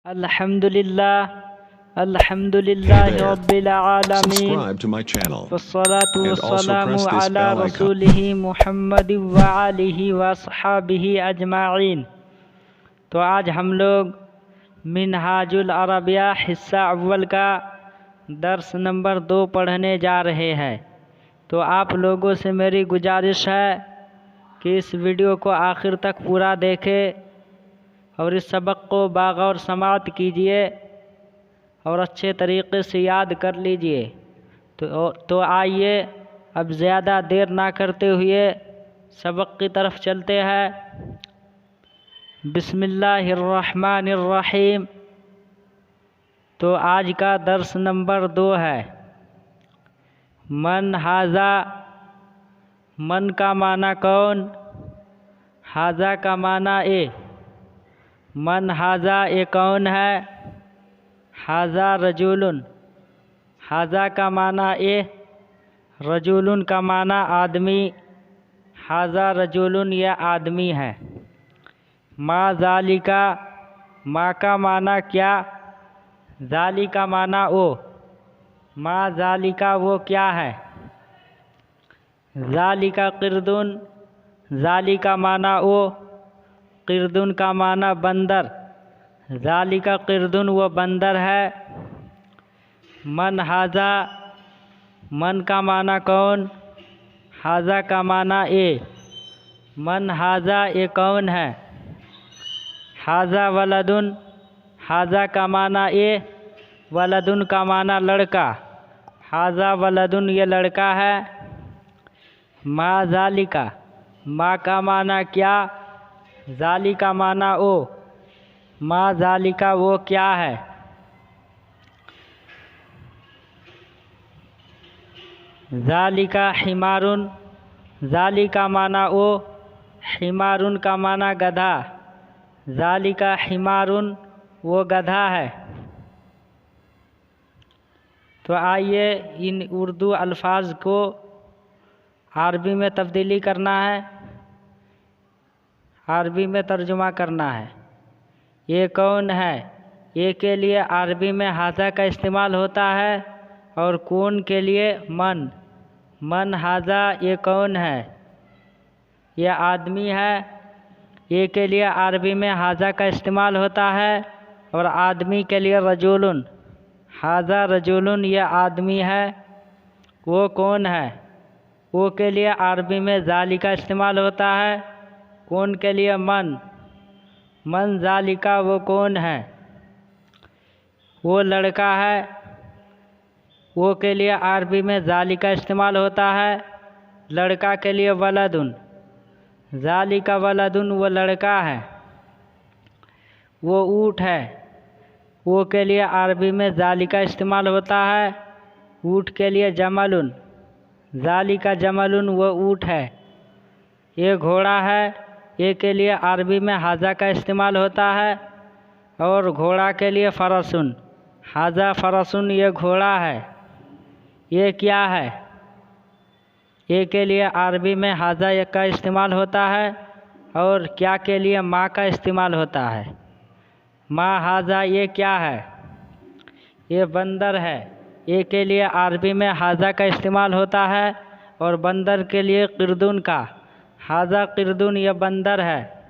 अल्हम्दुलिल्लाह रब्बिल आलमीन Subscribe to my channel वस्सलातु and also वस्सलामु press this अला bell icon. रसूलिही मुहम्मद व आलिही व अस्हाबिही अजमाइन। तो आज हम लोग मिनहाजुल अरबिया हिस्सा अव्वल का दर्स नंबर 2 पढ़ने जा रहे हैं। तो आप लोगों से मेरी गुजारिश है कि इस वीडियो को आखिर तक पूरा देखें और इस सबक को बागौर समाअत कीजिए और अच्छे तरीक़े से याद कर लीजिए। तो आइए अब ज़्यादा देर ना करते हुए सबक की तरफ चलते हैं। बिस्मिल्लाहिर्रहमानिर्रहीम। तो आज का दर्स नंबर 2 है मन हाजा। मन का माना कौन, हाजा का माना ए। मन हाजा ए कौन है, हाजा रजूलुन। हाजा का माना ए, रजूलुन का माना आदमी। हाजा रजूलुन यह आदमी है। मा ज़ालिका, मा का माना क्या, ज़ाली का माना ओ। मा ज़ालिका वो क्या है। ज़ालिका क़िरदुन, ज़ाली का माना ओ, क़िरदुन का माना बंदर। ज़ालिका क़िरदुन वो बंदर है। मन हाजा, मन का माना कौन, हाजा का माना ए। मन हाजा ए कौन है। हाजा वलदुन, हाजा का माना ए, वलदुन का माना लड़का। हाजा वलदुन ये लड़का है। मा ज़ालिका, मा का माना क्या, ज़ाली का माना ओ। मा ज़ालिका वो क्या है। ज़ालिका हिमारुन, ज़ाली का माना ओ, हिमारुन का माना गधा। ज़ालिका हिमारुन वो गधा है। तो आइए इन उर्दू अल्फाज को अरबी में तब्दीली करना है, अरबी में तर्जुमा करना है। ये कौन है, ये के लिए अरबी में हाजा का इस्तेमाल होता है और कौन के लिए मन। मन हाजा ये कौन है, यह आदमी है। ये के लिए अरबी में हाजा का इस्तेमाल होता है और आदमी के लिए रजूलुन। हाजा रजूलुन यह आदमी है। वो कौन है, वो के लिए अरबी में ज़ाली का इस्तेमाल होता है। कौन के लिए मन। मन ज़ालिका वो कौन है, वो लड़का है। वो के लिए अरबी में ज़ाली का इस्तेमाल होता है। लड़का के लिए वलदुन। ज़ालिका वलदुन वो लड़का है। वो ऊँट है। वो के लिए अरबी में ज़ाली का इस्तेमाल होता है। ऊँट के लिए जमलुन। ज़ालिका जमलुन वो ऊँट है। ये घोड़ा है। ये के लिए अरबी में हाजा का इस्तेमाल होता है और घोड़ा के लिए फ़रसुन। हाजा फ़रसुन ये घोड़ा है। ये क्या है, ये के लिए अरबी में हाजा का इस्तेमाल होता है और क्या के लिए माँ का इस्तेमाल होता है। माँ हाजा ये क्या है, ये बंदर है। ये के लिए अरबी में हाजा का इस्तेमाल होता है और बंदर के लिए क़िरदुन का। हाजा क़िरदुन यह बंदर है।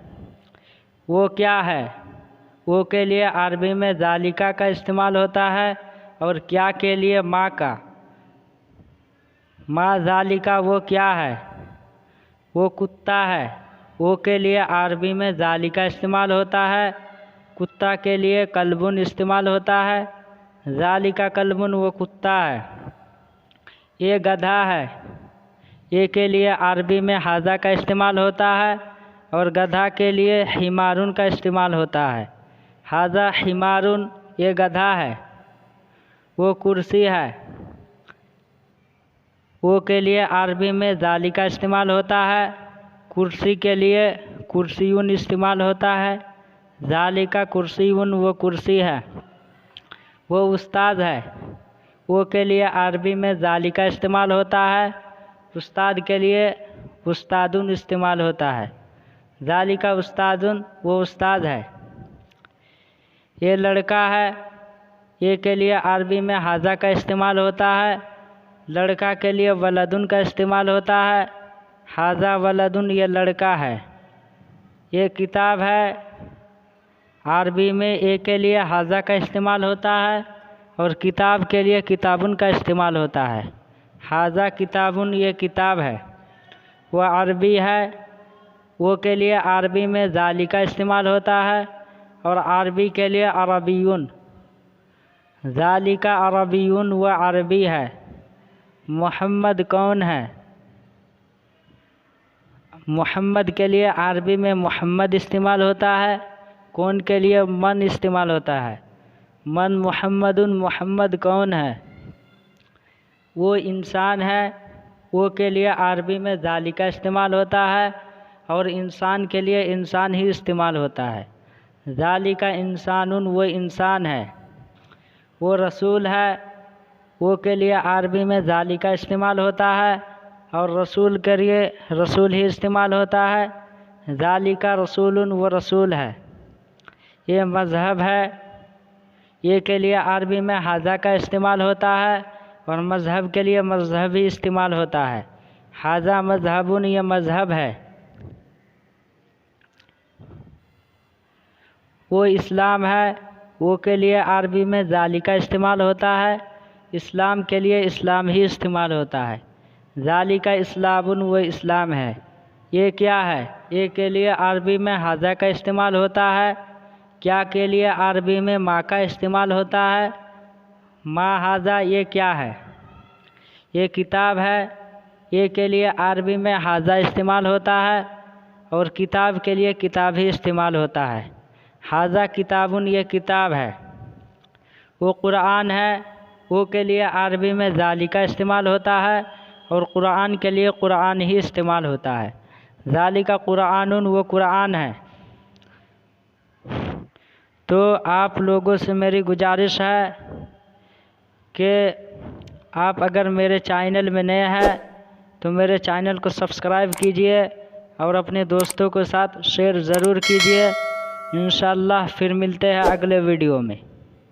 वो क्या है, वो के लिए अरबी में ज़ालिका का इस्तेमाल होता है और क्या के लिए माँ का। माँ ज़ालिका वो क्या है, वो कुत्ता है। वो के लिए अरबी में ज़ाली का इस्तेमाल होता है। कुत्ता के लिए कल्बुन इस्तेमाल होता है। ज़ालिका कल्बुन वो कुत्ता है। ये गधा है। ये के लिए अरबी में हाजा का इस्तेमाल होता है और गधा के लिए हिमारुन का इस्तेमाल होता है। हाजा हिमारुन ये गधा है। वो कुर्सी है। वो के लिए अरबी में ज़ाली का इस्तेमाल होता है। कुर्सी के लिए कुर्सीयुन इस्तेमाल होता है। ज़ालिका कुर्सीयुन वो कुर्सी है। वो उस्ताद है। वो के लिए अरबी में ज़ाली का इस्तेमाल होता है। उस्ताद के लिए उस्तादुन इस्तेमाल होता है। ज़ालिका उस्तादुन वो उस्ताद है। ये लड़का है, ये के लिए अरबी में हाजा का इस्तेमाल होता है। लड़का के लिए वलदुन का इस्तेमाल होता है। हाजा वलदुन, ये लड़का है। ये किताब है, अरबी में ए के लिए हाजा का इस्तेमाल होता है और किताब के लिए किताबुन का इस्तेमाल होता है। हाजा किताबुन, ये किताब है। वह अरबी है, वो के लिए अरबी में जाली का इस्तेमाल होता है और अरबी के लिए अरबियुन। जाली का अरबियुन, वह अरबी है। मोहम्मद कौन है? मोहम्मद के लिए अरबी में मोहम्मद इस्तेमाल होता है। कौन के लिए मन इस्तेमाल होता है। मन मोहम्मदुन, मोहम्मद कौन है? वो इंसान है। वो के लिए अरबी में जाली का इस्तेमाल होता है और इंसान के लिए इंसान ही इस्तेमाल होता है। जाली का इंसानुन, वो इंसान है। वो रसूल है। वो के लिए अरबी में जाली का इस्तेमाल होता है और रसूल के लिए रसूल ही इस्तेमाल होता है। जाली का रसूलुन, वो रसूल है। ये मज़हब है। ये के लिए अरबी में हाजा का इस्तेमाल होता है और मज़हब के लिए मज़हब ही इस्तेमाल होता है। हाजा मज़हबुन, ये मज़हब है। वो इस्लाम है। वो के लिए अरबी में जाली का इस्तेमाल होता है। इस्लाम के लिए इस्लाम ही इस्तेमाल होता है। जाली का इस्लामुन, वो इस्लाम है। ये क्या है? ये के लिए अरबी में हाजा का इस्तेमाल होता है। क्या के लिए अरबी में माँ का इस्तेमाल होता है। माँ हाजा, ये क्या है? ये किताब है। ये के लिए अरबी में हाजा इस्तेमाल होता है और किताब के लिए किताब ही इस्तेमाल होता है। हाजा किताबुन, ये किताब है। वो कुरान है। वो के लिए अरबी में जाली का इस्तेमाल होता है और कुरान के लिए कुरान ही इस्तेमाल होता है। जाली का कुरानुन, वो कुरान है। तो आप लोगों से मेरी गुजारिश है कि आप अगर मेरे चैनल में नए हैं तो मेरे चैनल को सब्सक्राइब कीजिए और अपने दोस्तों के साथ शेयर ज़रूर कीजिए। इंशाअल्लाह फिर मिलते हैं अगले वीडियो में।